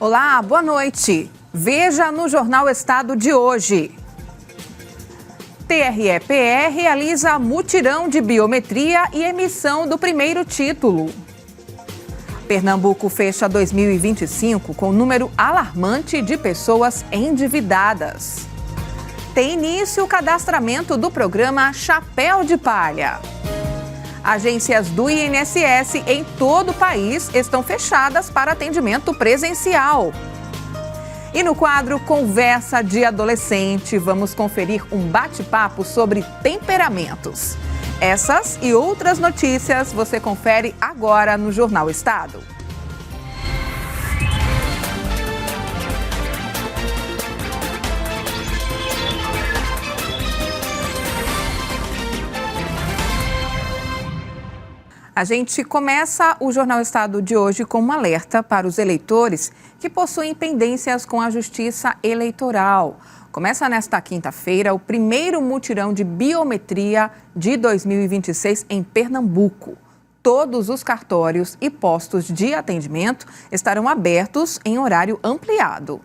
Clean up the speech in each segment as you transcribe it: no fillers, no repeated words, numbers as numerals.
Olá, boa noite. Veja no Jornal Estado de hoje. TRE-PR realiza mutirão de biometria e emissão do primeiro título. Pernambuco fecha 2025 com número alarmante de pessoas endividadas. Tem início o cadastramento do programa Chapéu de Palha. Agências do INSS em todo o país estão fechadas para atendimento presencial. E no quadro Conversa de Adolescente, vamos conferir um bate-papo sobre temperamentos. Essas e outras notícias você confere agora no Jornal Estado. A gente começa o Jornal Estado de hoje com um alerta para os eleitores que possuem pendências com a Justiça Eleitoral. Começa nesta quinta-feira o primeiro mutirão de biometria de 2026 em Pernambuco. Todos os cartórios e postos de atendimento estarão abertos em horário ampliado.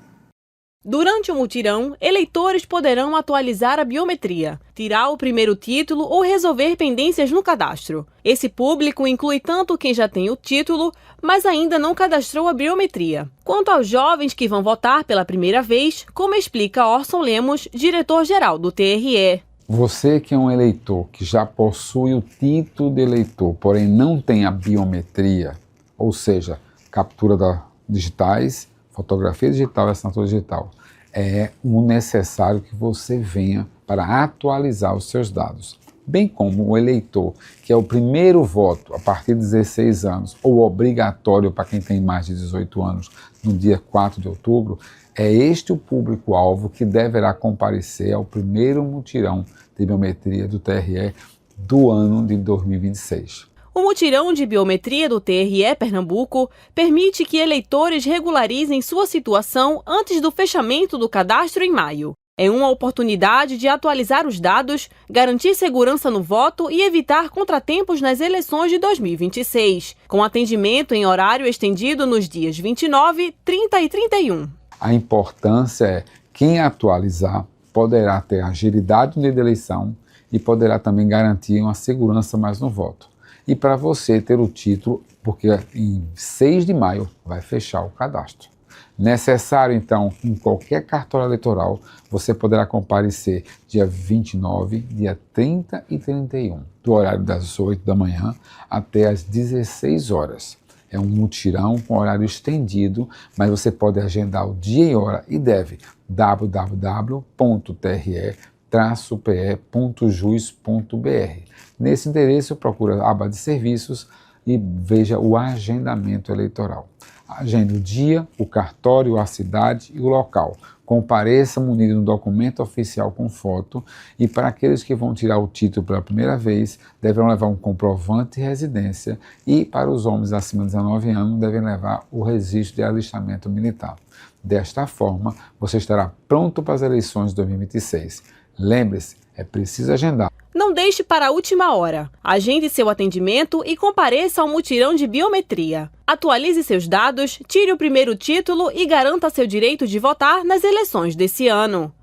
Durante o mutirão, eleitores poderão atualizar a biometria, tirar o primeiro título ou resolver pendências no cadastro. Esse público inclui tanto quem já tem o título, mas ainda não cadastrou a biometria, quanto aos jovens que vão votar pela primeira vez, como explica Orson Lemos, diretor-geral do TRE. Você que é um eleitor que já possui o título de eleitor, porém não tem a biometria, ou seja, captura digitais, fotografia digital e assinatura digital, é o necessário que você venha para atualizar os seus dados. Bem como o eleitor, que é o primeiro voto a partir de 16 anos, ou obrigatório para quem tem mais de 18 anos, no dia 4 de outubro, é este o público-alvo que deverá comparecer ao primeiro mutirão de biometria do TRE do ano de 2026. O mutirão de biometria do TRE Pernambuco permite que eleitores regularizem sua situação antes do fechamento do cadastro em maio. É uma oportunidade de atualizar os dados, garantir segurança no voto e evitar contratempos nas eleições de 2026, com atendimento em horário estendido nos dias 29, 30 e 31. A importância é quem atualizar poderá ter agilidade no dia da eleição e poderá também garantir uma segurança mais no voto. E para você ter o título, porque em 6 de maio vai fechar o cadastro. Necessário, então, em qualquer cartório eleitoral, você poderá comparecer dia 29, dia 30 e 31, do horário das 8 da manhã até as 16 horas. É um mutirão com horário estendido, mas você pode agendar o dia e hora e deve www.tre-pe.jus.br. Nesse endereço, procura a aba de serviços e veja o agendamento eleitoral. Agende o dia, o cartório, a cidade e o local. Compareça munido no documento oficial com foto e para aqueles que vão tirar o título pela primeira vez, deverão levar um comprovante de residência e para os homens acima de 19 anos, devem levar o registro de alistamento militar. Desta forma, você estará pronto para as eleições de 2026. Lembre-se, é preciso agendar. Não deixe para a última hora. Agende seu atendimento e compareça ao mutirão de biometria. Atualize seus dados, tire o primeiro título e garanta seu direito de votar nas eleições desse ano.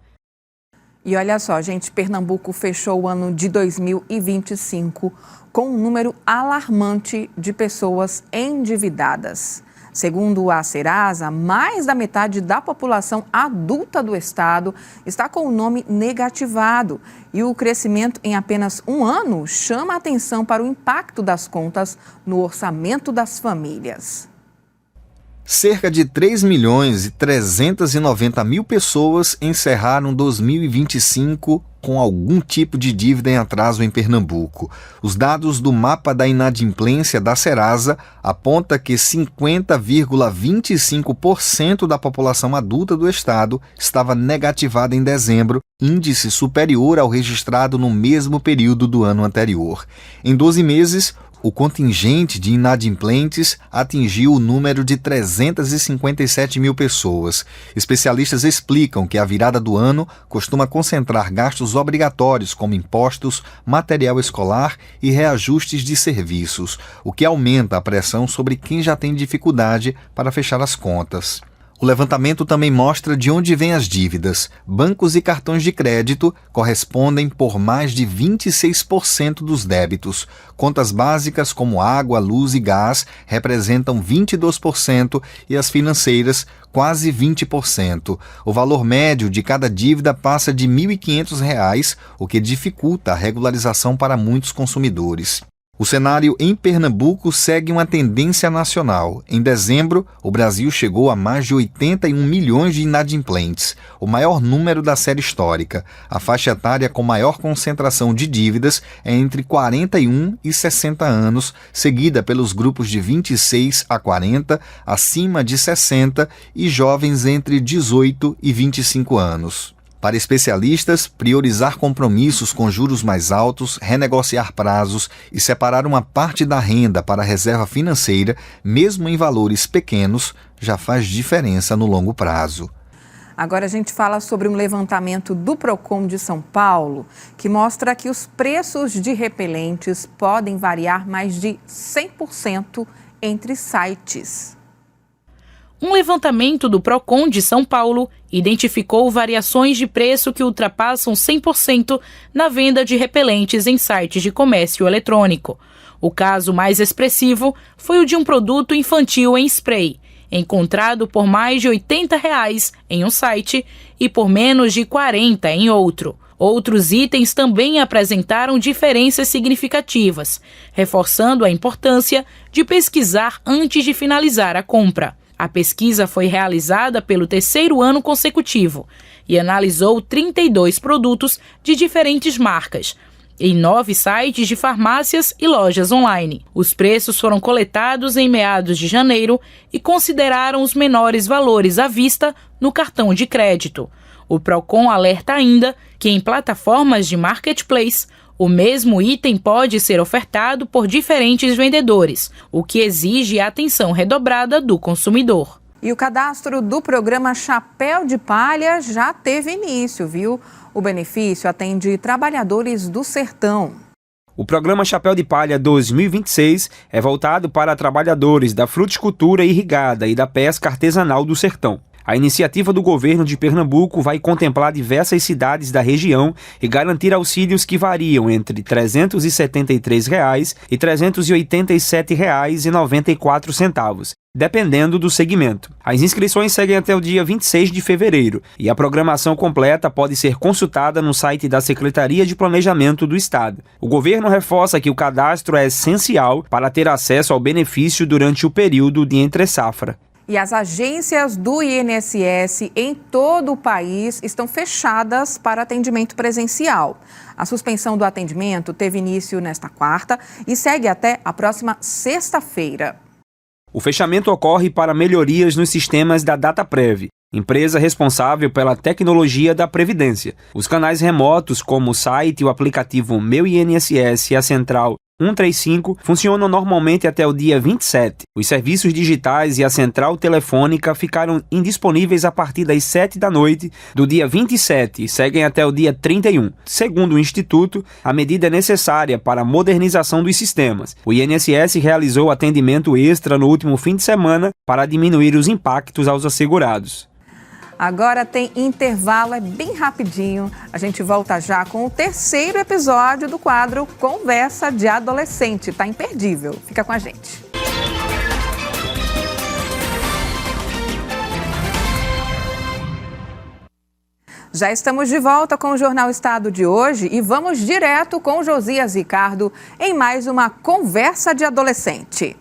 E olha só, gente, Pernambuco fechou o ano de 2025 com um número alarmante de pessoas endividadas. Segundo a Serasa, mais da metade da população adulta do estado está com o nome negativado. E o crescimento em apenas um ano chama a atenção para o impacto das contas no orçamento das famílias. Cerca de 3.390.000 pessoas encerraram 2025 com algum tipo de dívida em atraso em Pernambuco. Os dados do mapa da inadimplência da Serasa apontam que 50,25% da população adulta do estado estava negativada em dezembro, índice superior ao registrado no mesmo período do ano anterior. Em 12 meses, o contingente de inadimplentes atingiu o número de 357 mil pessoas. Especialistas explicam que a virada do ano costuma concentrar gastos obrigatórios como impostos, material escolar e reajustes de serviços, o que aumenta a pressão sobre quem já tem dificuldade para fechar as contas. O levantamento também mostra de onde vêm as dívidas. Bancos e cartões de crédito correspondem por mais de 26% dos débitos. Contas básicas como água, luz e gás representam 22% e as financeiras quase 20%. O valor médio de cada dívida passa de R$ 1.500, o que dificulta a regularização para muitos consumidores. O cenário em Pernambuco segue uma tendência nacional. Em dezembro, o Brasil chegou a mais de 81 milhões de inadimplentes, o maior número da série histórica. A faixa etária com maior concentração de dívidas é entre 41 e 60 anos, seguida pelos grupos de 26 a 40, acima de 60 e jovens entre 18 e 25 anos. Para especialistas, priorizar compromissos com juros mais altos, renegociar prazos e separar uma parte da renda para a reserva financeira, mesmo em valores pequenos, já faz diferença no longo prazo. Agora a gente fala sobre um levantamento do Procon de São Paulo, que mostra que os preços de repelentes podem variar mais de 100% entre sites. Um levantamento do Procon de São Paulo identificou variações de preço que ultrapassam 100% na venda de repelentes em sites de comércio eletrônico. O caso mais expressivo foi o de um produto infantil em spray, encontrado por mais de R$ 80 em um site e por menos de R$ 40 em outro. Outros itens também apresentaram diferenças significativas, reforçando a importância de pesquisar antes de finalizar a compra. A pesquisa foi realizada pelo 3º ano consecutivo e analisou 32 produtos de diferentes marcas, em 9 sites de farmácias e lojas online. Os preços foram coletados em meados de janeiro e consideraram os menores valores à vista no cartão de crédito. O Procon alerta ainda que em plataformas de marketplace, o mesmo item pode ser ofertado por diferentes vendedores, o que exige a atenção redobrada do consumidor. E o cadastro do programa Chapéu de Palha já teve início, viu? O benefício atende trabalhadores do sertão. O programa Chapéu de Palha 2026 é voltado para trabalhadores da fruticultura irrigada e da pesca artesanal do sertão. A iniciativa do governo de Pernambuco vai contemplar diversas cidades da região e garantir auxílios que variam entre R$ 373 e R$ 387,94, dependendo do segmento. As inscrições seguem até o dia 26 de fevereiro e a programação completa pode ser consultada no site da Secretaria de Planejamento do Estado. O governo reforça que o cadastro é essencial para ter acesso ao benefício durante o período de entre-safra. E as agências do INSS em todo o país estão fechadas para atendimento presencial. A suspensão do atendimento teve início nesta quarta e segue até a próxima sexta-feira. O fechamento ocorre para melhorias nos sistemas da Dataprev, empresa responsável pela tecnologia da Previdência. Os canais remotos, como o site e o aplicativo Meu INSS e a central 135 funcionam normalmente até o dia 27. Os serviços digitais e a central telefônica ficaram indisponíveis a partir das 7 da noite do dia 27 e seguem até o dia 31. Segundo o Instituto, a medida é necessária para a modernização dos sistemas. O INSS realizou atendimento extra no último fim de semana para diminuir os impactos aos assegurados. Agora tem intervalo, é bem rapidinho. A gente volta já com o 3º episódio do quadro Conversa de Adolescente. Tá imperdível. Fica com a gente. Já estamos de volta com o Jornal Estado de hoje e vamos direto com Josias Ricardo em mais uma Conversa de Adolescente.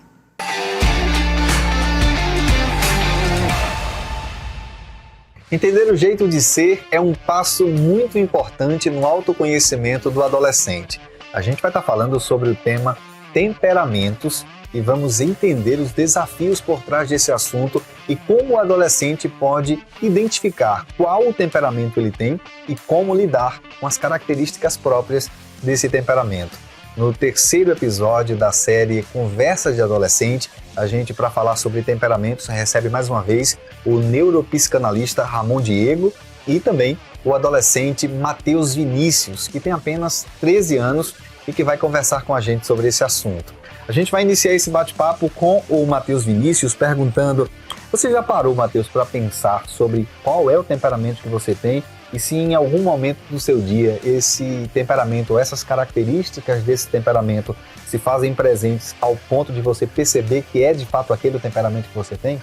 Entender o jeito de ser é um passo muito importante no autoconhecimento do adolescente. A gente vai estar falando sobre o tema temperamentos e vamos entender os desafios por trás desse assunto e como o adolescente pode identificar qual o temperamento ele tem e como lidar com as características próprias desse temperamento. No 3º episódio da série Conversas de Adolescente, a gente, para falar sobre temperamentos, recebe mais uma vez o neuropsicanalista Ramon Diego e também o adolescente Matheus Vinícius, que tem apenas 13 anos e que vai conversar com a gente sobre esse assunto. A gente vai iniciar esse bate-papo com o Matheus Vinícius perguntando Você já parou, Matheus, para pensar sobre qual é o temperamento que você tem e se em algum momento do seu dia esse temperamento ou essas características desse temperamento se fazem presentes ao ponto de você perceber que é de fato aquele o temperamento que você tem?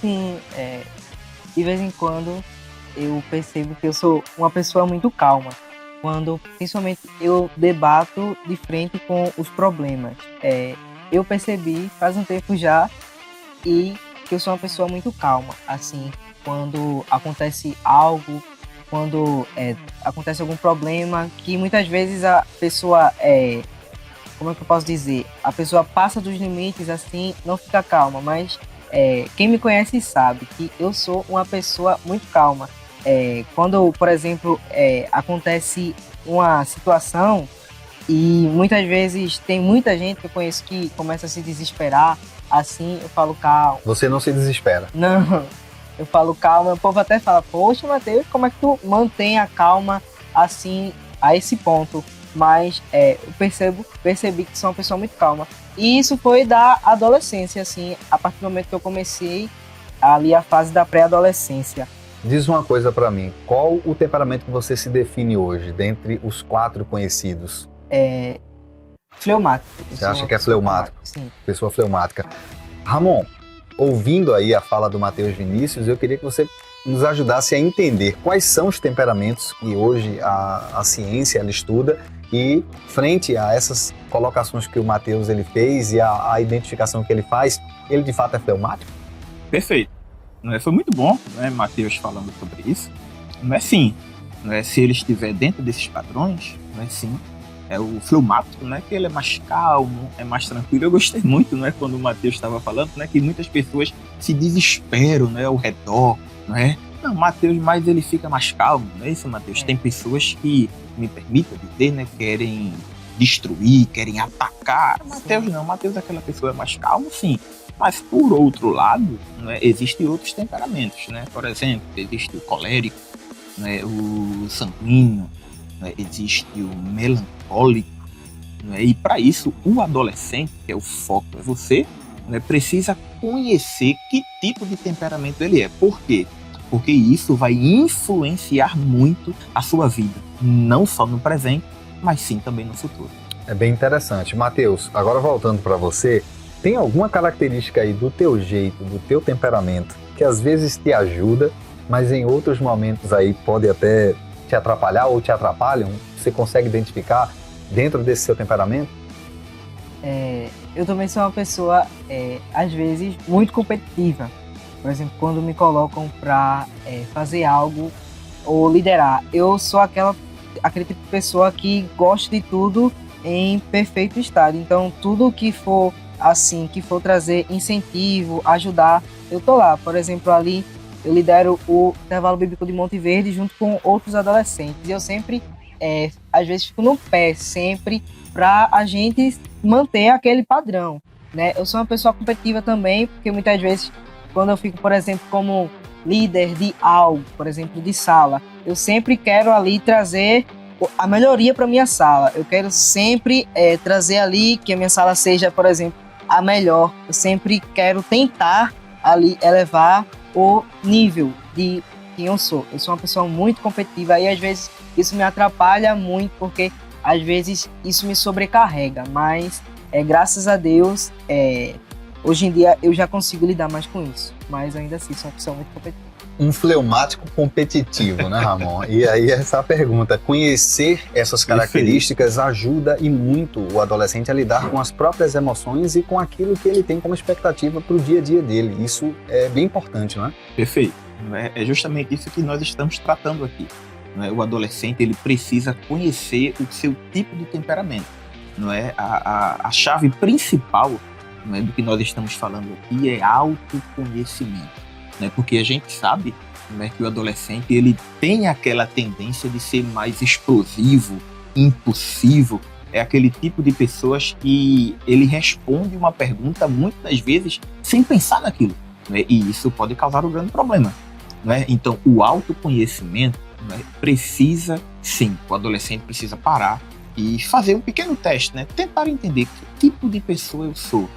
Sim, de vez em quando eu percebo que eu sou uma pessoa muito calma, quando principalmente eu debato de frente com os problemas. Eu percebi faz um tempo já e que eu sou uma pessoa muito calma, assim, quando acontece algo, quando acontece algum problema, que muitas vezes a pessoa, como é que eu posso dizer, a pessoa passa dos limites, assim, não fica calma, mas quem me conhece sabe que eu sou uma pessoa muito calma. Quando, por exemplo, acontece uma situação e muitas vezes tem muita gente que eu conheço que começa a se desesperar, assim, eu falo calma. Você não se desespera? Não, eu falo calma, o povo até fala, poxa, Matheus, como é que tu mantém a calma assim, a esse ponto? Mas eu percebi que sou uma pessoa muito calma. E isso foi da adolescência, assim, a partir do momento que eu comecei ali a fase da pré-adolescência. Diz uma coisa pra mim, qual o temperamento que você se define hoje, dentre os 4 conhecidos? Fleumático. Você acha que é fleumático? Sim. Pessoa fleumática. Ramon, ouvindo aí a fala do Matheus Vinícius, eu queria que você nos ajudasse a entender quais são os temperamentos que hoje a ciência ela estuda e, frente a essas colocações que o Matheus ele fez e a identificação que ele faz, ele de fato é fleumático? Perfeito. Foi muito bom, Matheus falando sobre isso. Sim, se ele estiver dentro desses padrões, sim, é o fleumático, que ele é mais calmo, é mais tranquilo. Eu gostei muito, quando o Matheus estava falando, que muitas pessoas se desesperam, ao redor, Não, o Matheus, mas ele fica mais calmo, não é isso, Matheus? Tem pessoas que, me permita dizer, querem destruir, querem atacar. Matheus não, Matheus é aquela pessoa mais calma, sim. Mas, por outro lado, existem outros temperamentos, Por exemplo, existe o colérico, o sanguíneo, existe o melancólico, e para isso o adolescente, que é o foco, é você, precisa conhecer que tipo de temperamento ele é. Por quê? Porque isso vai influenciar muito a sua vida, não só no presente, mas sim também no futuro. É bem interessante. Matheus, agora voltando para você, tem alguma característica aí do teu jeito, do teu temperamento, que às vezes te ajuda, mas em outros momentos aí pode até te atrapalhar ou te atrapalham? Você consegue identificar dentro desse seu temperamento? Eu também sou uma pessoa, às vezes, muito competitiva. Por exemplo, quando me colocam para fazer algo ou liderar, eu sou aquele tipo de pessoa que gosta de tudo em perfeito estado. Então, tudo que for assim, que for trazer incentivo, ajudar, eu tô lá. Por exemplo, ali eu lidero o intervalo bíblico de Monte Verde junto com outros adolescentes. E eu sempre, às vezes, fico no pé, sempre, para a gente manter aquele padrão, Eu sou uma pessoa competitiva também, porque muitas vezes, quando eu fico, por exemplo, como líder de algo, por exemplo, de sala, eu sempre quero ali trazer a melhoria para minha sala. Eu quero sempre trazer ali que a minha sala seja, por exemplo, a melhor. Eu sempre quero tentar ali elevar o nível de quem eu sou. Eu sou uma pessoa muito competitiva e às vezes isso me atrapalha muito, porque às vezes isso me sobrecarrega, mas graças a Deus, hoje em dia eu já consigo lidar mais com isso, mas ainda assim sou uma pessoa muito competitiva. Um fleumático competitivo, né, Ramon? E aí essa pergunta, conhecer essas características ajuda e muito o adolescente a lidar com as próprias emoções e com aquilo que ele tem como expectativa para o dia a dia dele. Isso é bem importante, não é? Perfeito. É justamente isso que nós estamos tratando aqui. O adolescente ele precisa conhecer o seu tipo de temperamento. A chave principal do que nós estamos falando aqui é autoconhecimento. Porque a gente sabe que o adolescente ele tem aquela tendência de ser mais explosivo, impulsivo. É aquele tipo de pessoas que ele responde uma pergunta muitas vezes sem pensar naquilo. E isso pode causar um grande problema. Então, o autoconhecimento precisa, sim, o adolescente precisa parar e fazer um pequeno teste, tentar entender que tipo de pessoa eu sou.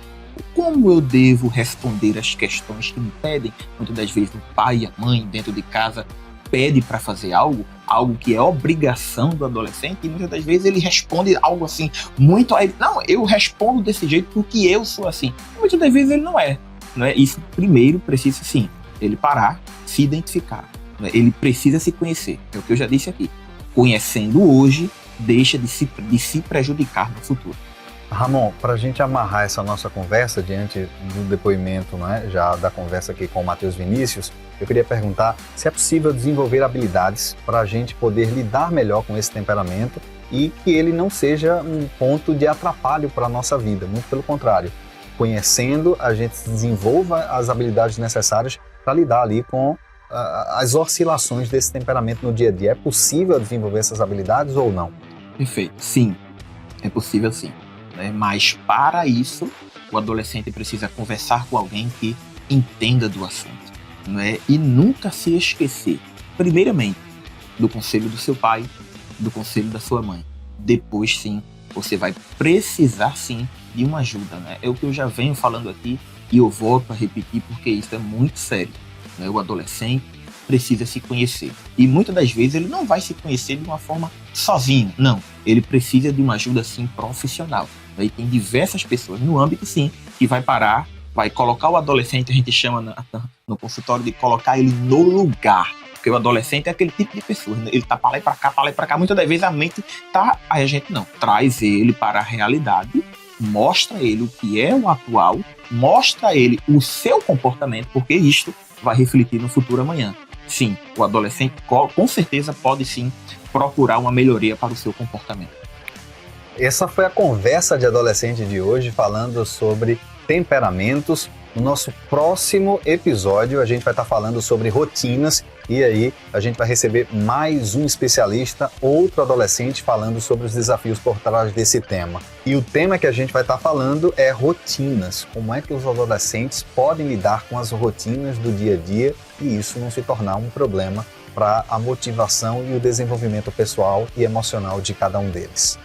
Como eu devo responder às questões que me pedem? Muitas das vezes o pai e a mãe dentro de casa pede para fazer algo que é obrigação do adolescente, e muitas das vezes ele responde algo assim, muito a ele, não, eu respondo desse jeito porque eu sou assim. E muitas das vezes ele não é. Isso primeiro precisa, sim, ele parar, se identificar. Ele precisa se conhecer, é o que eu já disse aqui. Conhecendo hoje, deixa de se prejudicar no futuro. Ramon, para a gente amarrar essa nossa conversa diante do depoimento, já da conversa aqui com o Matheus Vinícius, eu queria perguntar se é possível desenvolver habilidades para a gente poder lidar melhor com esse temperamento e que ele não seja um ponto de atrapalho para a nossa vida, muito pelo contrário. Conhecendo, a gente desenvolva as habilidades necessárias para lidar ali com as oscilações desse temperamento no dia a dia. É possível desenvolver essas habilidades ou não? Perfeito, sim, é possível sim. Mas para isso, o adolescente precisa conversar com alguém que entenda do assunto, e nunca se esquecer, primeiramente, do conselho do seu pai, do conselho da sua mãe. Depois, sim, você vai precisar, sim, de uma ajuda. É o que eu já venho falando aqui e eu volto a repetir porque isso é muito sério. O adolescente precisa se conhecer. E muitas das vezes ele não vai se conhecer de uma forma sozinho, não. Ele precisa de uma ajuda, sim, profissional. E tem diversas pessoas no âmbito, sim, que vai parar, vai colocar o adolescente, a gente chama no consultório de colocar ele no lugar. Porque o adolescente é aquele tipo de pessoa, ele tá para lá e para cá, muitas das vezes a mente tá, aí a gente não, traz ele para a realidade, mostra ele o que é o atual, mostra ele o seu comportamento, porque isto vai refletir no futuro amanhã. Sim, o adolescente com certeza pode sim procurar uma melhoria para o seu comportamento. Essa foi a conversa de adolescente de hoje, falando sobre temperamentos. No nosso próximo episódio, a gente vai estar falando sobre rotinas, e aí a gente vai receber mais um especialista, outro adolescente, falando sobre os desafios por trás desse tema. E o tema que a gente vai estar falando é rotinas. Como é que os adolescentes podem lidar com as rotinas do dia a dia e isso não se tornar um problema para a motivação e o desenvolvimento pessoal e emocional de cada um deles.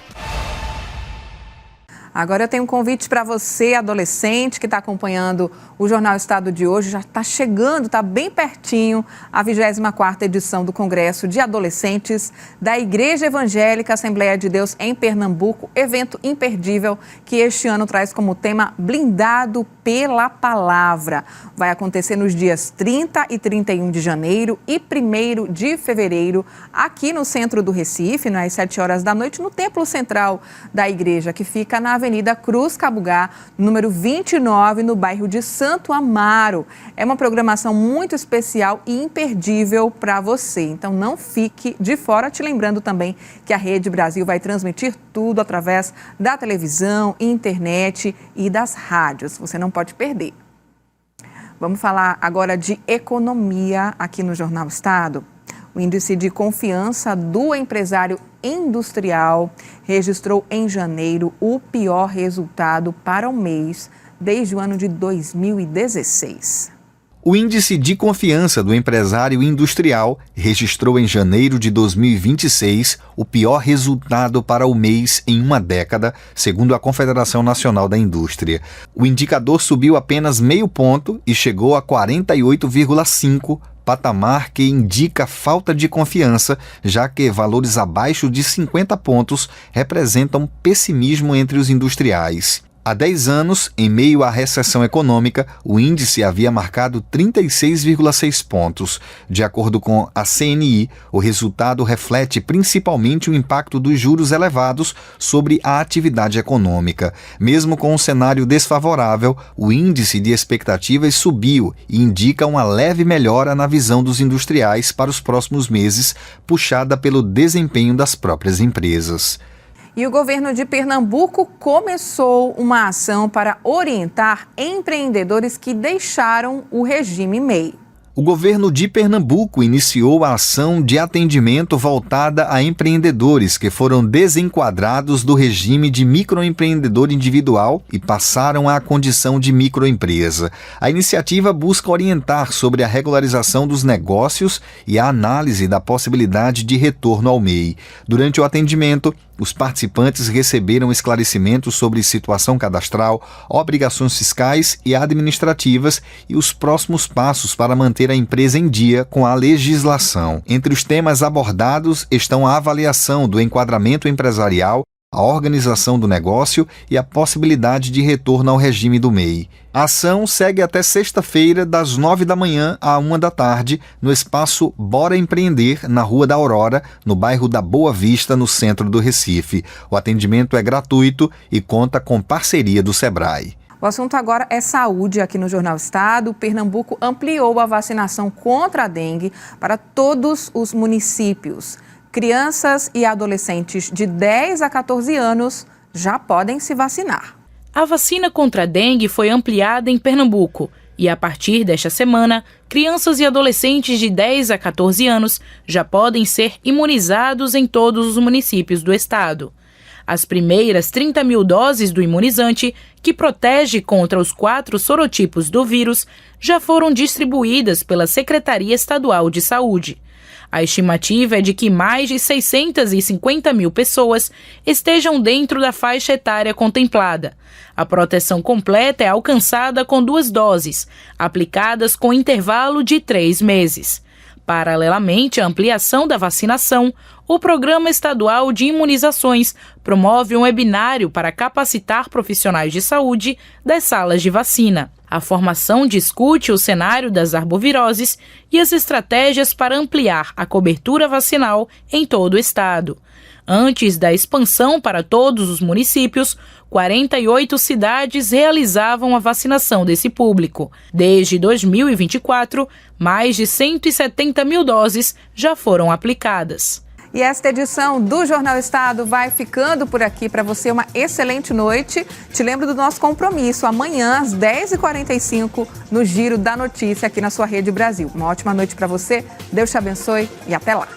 Agora eu tenho um convite para você, adolescente, que está acompanhando o Jornal Estado de hoje. Já está chegando, está bem pertinho, a 24ª edição do Congresso de Adolescentes da Igreja Evangélica Assembleia de Deus em Pernambuco. Evento imperdível que este ano traz como tema Blindado pela Palavra. Vai acontecer nos dias 30 e 31 de janeiro e 1º de fevereiro, aqui no centro do Recife, às 7 horas da noite, no Templo Central da Igreja, que fica na Avenida Cruz Cabugá, número 29, no bairro de Santo Amaro. É uma programação muito especial e imperdível para você. Então não fique de fora, te lembrando também que a Rede Brasil vai transmitir tudo através da televisão, internet e das rádios. Você não pode perder. Vamos falar agora de economia aqui no Jornal Estado. O índice de confiança do empresário industrial registrou em janeiro o pior resultado para o mês desde o ano de 2016. O índice de confiança do empresário industrial registrou em janeiro de 2026 o pior resultado para o mês em uma década, segundo a Confederação Nacional da Indústria. O indicador subiu apenas meio ponto e chegou a 48,5, patamar que indica falta de confiança, já que valores abaixo de 50 pontos representam pessimismo entre os industriais. Há 10 anos, em meio à recessão econômica, o índice havia marcado 36,6 pontos. De acordo com a CNI, o resultado reflete principalmente o impacto dos juros elevados sobre a atividade econômica. Mesmo com um cenário desfavorável, o índice de expectativas subiu e indica uma leve melhora na visão dos industriais para os próximos meses, puxada pelo desempenho das próprias empresas. E o governo de Pernambuco começou uma ação para orientar empreendedores que deixaram o regime MEI. O governo de Pernambuco iniciou a ação de atendimento voltada a empreendedores que foram desenquadrados do regime de microempreendedor individual e passaram à condição de microempresa. A iniciativa busca orientar sobre a regularização dos negócios e a análise da possibilidade de retorno ao MEI. Durante o atendimento, Os participantes receberam esclarecimentos sobre situação cadastral, obrigações fiscais e administrativas e os próximos passos para manter a empresa em dia com a legislação. Entre os temas abordados estão a avaliação do enquadramento empresarial, a organização do negócio e a possibilidade de retorno ao regime do MEI. A ação segue até sexta-feira, das 9 da manhã à 1 da tarde, no espaço Bora Empreender, na Rua da Aurora, no bairro da Boa Vista, no centro do Recife. O atendimento é gratuito e conta com parceria do Sebrae. O assunto agora é saúde. Aqui no Jornal Estado, Pernambuco ampliou a vacinação contra a dengue para todos os municípios. Crianças e adolescentes de 10 a 14 anos já podem se vacinar. A vacina contra a dengue foi ampliada em Pernambuco e, a partir desta semana, crianças e adolescentes de 10 a 14 anos já podem ser imunizados em todos os municípios do estado. As primeiras 30 mil doses do imunizante, que protege contra os 4 sorotipos do vírus, já foram distribuídas pela Secretaria Estadual de Saúde. A estimativa é de que mais de 650 mil pessoas estejam dentro da faixa etária contemplada. A proteção completa é alcançada com 2 doses, aplicadas com intervalo de 3 meses. Paralelamente à ampliação da vacinação, o Programa Estadual de Imunizações promove um webinário para capacitar profissionais de saúde das salas de vacina. A formação discute o cenário das arboviroses e as estratégias para ampliar a cobertura vacinal em todo o estado. Antes da expansão para todos os municípios, 48 cidades realizavam a vacinação desse público. Desde 2024, mais de 170 mil doses já foram aplicadas. E esta edição do Jornal Estado vai ficando por aqui. Para você, uma excelente noite. Te lembro do nosso compromisso amanhã, às 10h45, no Giro da Notícia, aqui na sua Rede Brasil. Uma ótima noite para você, Deus te abençoe e até lá.